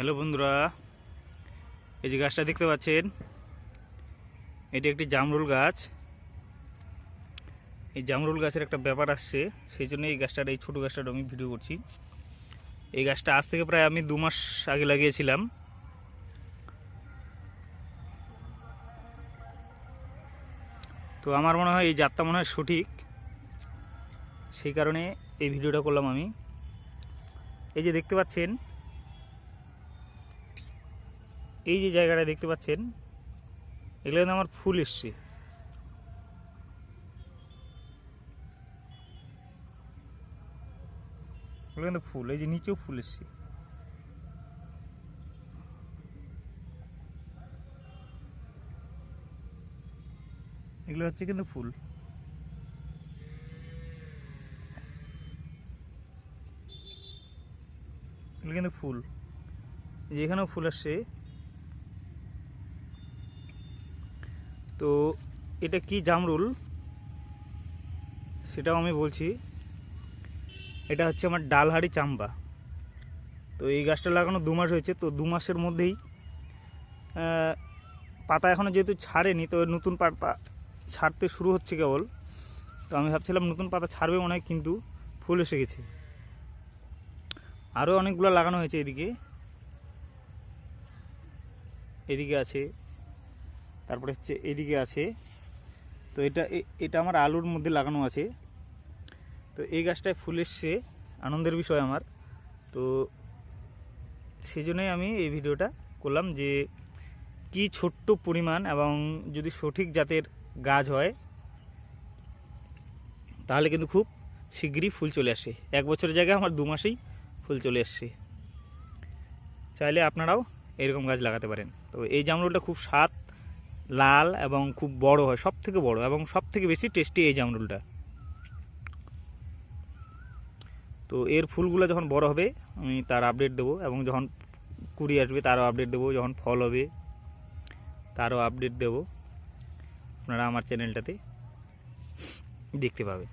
Hello বন্ধুরা, এই যে গাছটা দেখতে পাচ্ছেন, এটি একটি জামরুল গাছ। এই জামরুল গাছের একটা ব্যাপার আসছে, সেই জন্য এই গাছটার, এই ছোটো গাছটার আমি ভিডিও করছি। এই গাছটা আজ থেকে প্রায় আমি 2 মাস আগে লাগিয়েছিলাম। তো আমার মনে হয় এই জাতটা মনে হয় সঠিক, সেই কারণে এই ভিডিওটা করলাম আমি। এই যে দেখতে পাচ্ছেন, এই যে জায়গাটা দেখতে পাচ্ছেন, এগুলো কিন্তু আমার ফুল এসছে। এগুলো কিন্তু ফুল, এই যে নিচেও ফুল এসছে। এগুলো হচ্ছে কিন্তু ফুল। এগুলো কিন্তু ফুল, যে এখানেও ফুল আসছে। তো এটা কি জামরুল সেটাও আমি বলছি। এটা হচ্ছে আমার ডালহারি চাম্বা। তো এই গাছটা লাগানো 2 মাস হয়েছে। তো 2 মাসের মধ্যেই পাতা এখনও যেহেতু ছাড়েনি, তো নতুন পাতা ছাড়তে শুরু হচ্ছে কেবল। তো আমি ভাবছিলাম নতুন পাতা ছাড়বে মনে হয়, কিন্তু ফুল এসে গেছে। আরও অনেকগুলো লাগানো হয়েছে, এদিকে আছে, তারপরে হচ্ছে এদিকে আছে। তো এটা আমার আলুর মধ্যে লাগানো আছে। তো এই গাছটায় ফুল এসছে, আনন্দের বিষয় আমার। তো সেই জন্যই আমি এই ভিডিওটা করলাম, যে কি ছোট্ট পরিমাণ, এবং যদি সঠিক জাতের গাছ হয় তাহলে কিন্তু খুব শিগগিরই ফুল চলে আসে। 1 বছরের জায়গায় আমার 2 মাসেই ফুল চলে আসছে। চাইলে আপনারাও এরকম গাছ লাগাতে পারেন। তো এই জামরুলটা খুব স্বাদ, লাল এবং খুব বড় হয়, সব থেকে বড় এবং সব থেকে বেশি টেস্টি এই জামরুলটা। তো এর ফুলগুলো যখন বড় হবে আমি তার আপডেট দেবো, এবং যখন কুড়ি আসবে তারও আপডেট দেবো, যখন ফল হবে তারও আপডেট দেবো। আপনারা আমার চ্যানেলটাতে দেখতে পাবেন।